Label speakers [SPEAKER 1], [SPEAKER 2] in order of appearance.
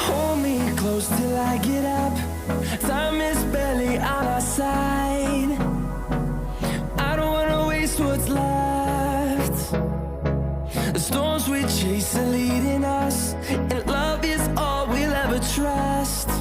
[SPEAKER 1] Hold me close till I get up. Time is barely on our side. I don't wanna waste what's left. The storms we chase are leading us, and love is all we'll ever trust.